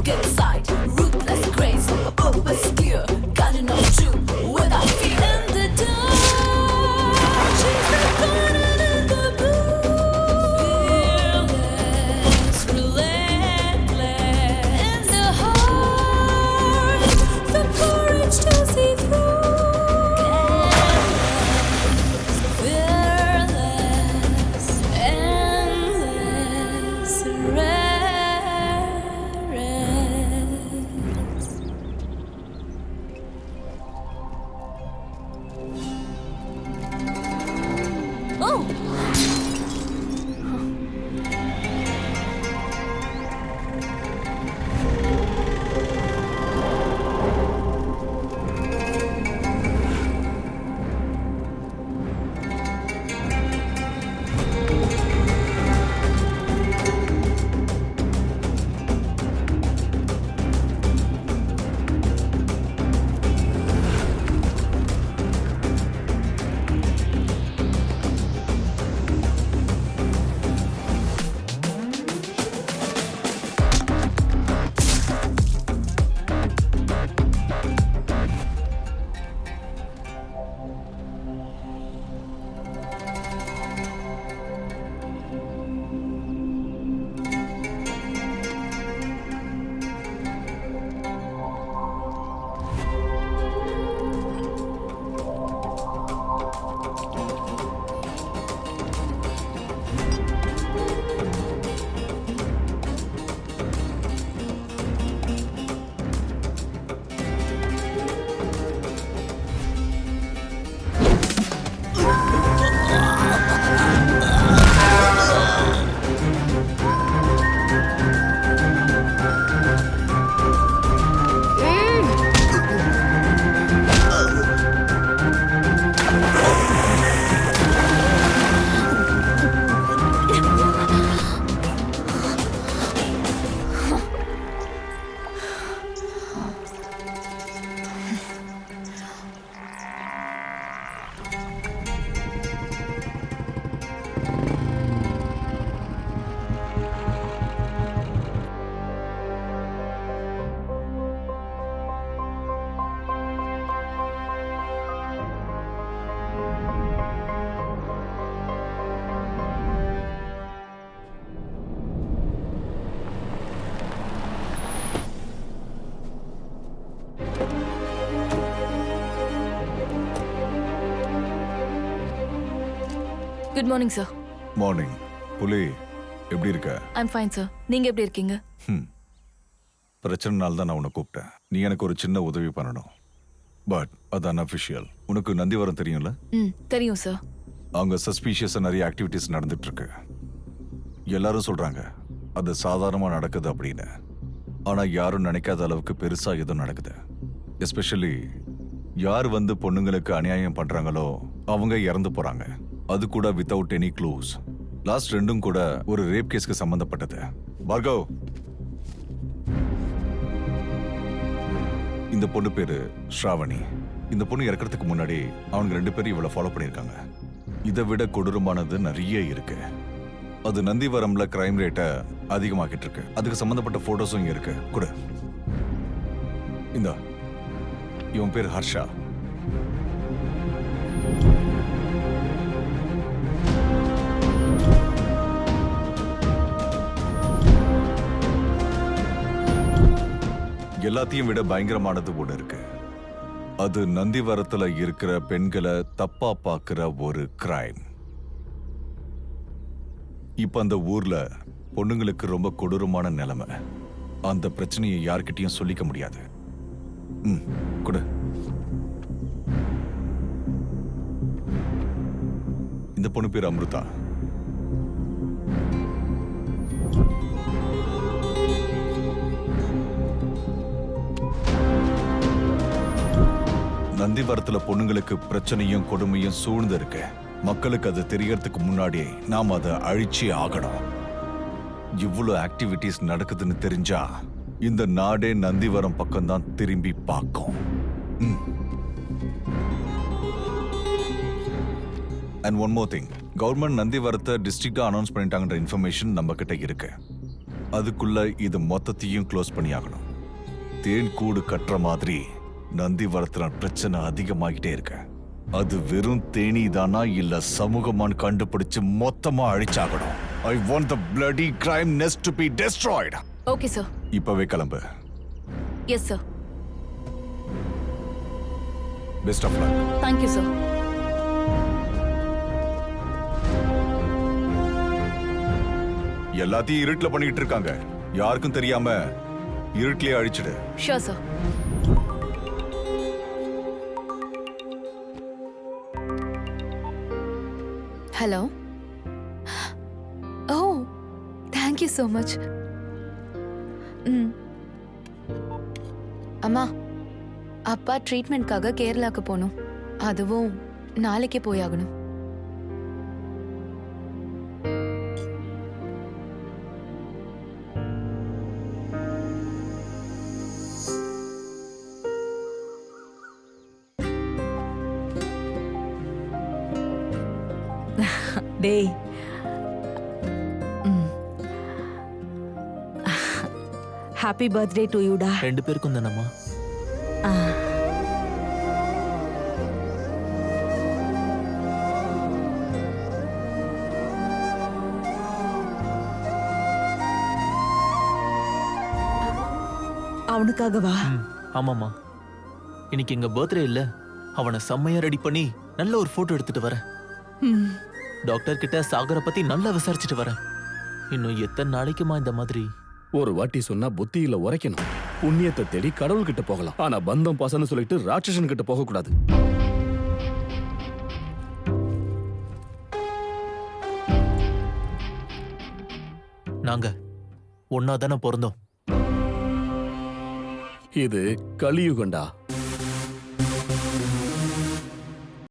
get inside. Ruthless grace, oversteer, cutting off truth without fear. In the dark, she's the garden in the blue. Fearless, relentless. In the heart, the courage to see through. Fearless, endless, rarest. Oh! Good morning, sir. Morning. புலி எப்படி இருக்க? I'm fine, sir. நீங்க எப்படி இருக்கீங்க? பிரச்சனைனால தான் நான் உன்னை கூப்பிட்டேன். நீ எனக்கு ஒரு சின்ன உதவி பண்ணணும். பட் அது அன்அஃபிஷியல். உனக்கு நந்திவரம் தெரியும்ல? தெரியும் சார். அங்க சஸ்பீஷியஸா நிறைய ஆக்டிவிட்டிஸ் நடந்துட்டு இருக்கு. எல்லாரும் சொல்றாங்க அது சாதாரணமா நடக்குது அப்படின்னு. ஆனா யாரும் நினைக்காத அளவுக்கு பெருசா எதுவும் நடக்குது. எஸ்பெஷலி யார் வந்து பொண்ணுங்களுக்கு அநியாயம் பண்றாங்களோ அவங்க இறந்து போறாங்க. அது கூட வித்தவுட் எனி க்ளூஸ். லாஸ்ட் ரெண்டும் கூட ஒரு ரேப் கேஸ்க்கு சம்பந்தப்பட்டது. பார்கவ், இந்த பொண்ணு பேரு ஸ்ராவணி. இந்த பொண்ணு இறக்கிறதுக்கு முன்னாடி அவங்க 2 பேரும் இவளை ஃபாலோ பண்ணியிருக்காங்க. இதை விட கொடூரமானது நிறைய இருக்கு. அது நந்திவரம்ல கிரைம் ரேட்டை அதிகமாக்கிட்டு இருக்கு. அதுக்கு சம்பந்தப்பட்ட போட்டோஸும் இங்க இருக்கு. கூட இந்த இவன் பேர் ஹர்ஷா. எல்லாத்தையும் விட பயங்கரமானது ஒண்ணு இருக்கு. அது நந்திவரத்துல இருக்கிற பெண்களை தப்பா பார்க்கிற ஒரு கிரைம். இப்ப அந்த ஊர்ல பொண்ணுங்களுக்கு ரொம்ப கொடூரமான நிலைமை. அந்த பிரச்சனையை யார்கிட்டயும் சொல்லிக்க முடியாது. கூட இந்த பொண்ணு பேர் அம்ருதா. நந்திவரத்துல பொண்ணுங்களுக்கு பிரச்சனையும் கொடுமையும் சூழ்ந்து இருக்கு. மக்களுக்கு அது தெரியறதுக்கு முன்னாடியே நாம் அதை அழிச்சே ஆகணும். இவ்வளவு ஆக்டிவிட்டிஸ் நடக்குதுன்னு தெரிஞ்சா இந்த நாடே நந்திவரம் பக்கம்தான் திரும்பி பார்க்கும். And one more thing, government நந்திவரத்தை டிஸ்ட்ரிக்டா அனௌன்ஸ் பண்ணிட்டாங்கன்ற இன்ஃபர்மேஷன் நம்ம கிட்ட இருக்கு. அதுக்குள்ள இது மொத்தத்தையும் க்ளோஸ் பண்ணி ஆகணும். தேன் கூடு கட்டுற மாதிரி நந்திவரத்துல பிரச்சனை அதிகமாகிட்டே இருக்கு. அது வெறும் தேனி தானா இல்ல சமூகமான்னு கண்டுபிடிச்சு மொத்தமா அழிச்சாகணும். I want the bloody crime nest to be destroyed. Okay sir. இப்பவே கிளம்பு. Yes sir. Best of luck. Thank you sir. எல்லாத்தையும் இருட்டுல பண்ணிட்டு இருக்காங்க. யாருக்கும் தெரியாம இருட்டிலே அழிச்சிடு. Sure sir. Hello. Oh, thank you so much. அம்மா, அப்பா ட்ரீட்மெண்ட்காக கேரளாக்கு போகணும். அதுவும் நாளைக்கே போயாகணும். டேய், ஹாப்பி பர்த்டே டு யூடா. 2 பேருக்கும் தானம்மா. அவனுக்காகவா? ஆமாம்மா, இன்னைக்கு எங்க பர்த்டே இல்ல. அவனை செம்மையா ரெடி பண்ணி நல்ல ஒரு போட்டோ எடுத்துட்டு வரேன். டாக்டர் கிட்ட சாகரை பத்தி நல்லா விசாரிச்சுட்டு வரேன். இன்னும் எத்தனை நாளைக்குமா இந்த மாதிரி? ஒரு வாட்டி சொன்னா புத்தியில உரைக்கணும். புண்ணியத்தை தேடி கடவுள் கிட்ட போகலாம், ஆனா பந்தம் பாசன்னு சொல்லிட்டு ராட்சசன் கிட்ட போக கூடாது. நாங்க ஒன்னா தானே பிறந்தோம். இது கலியுகண்டா.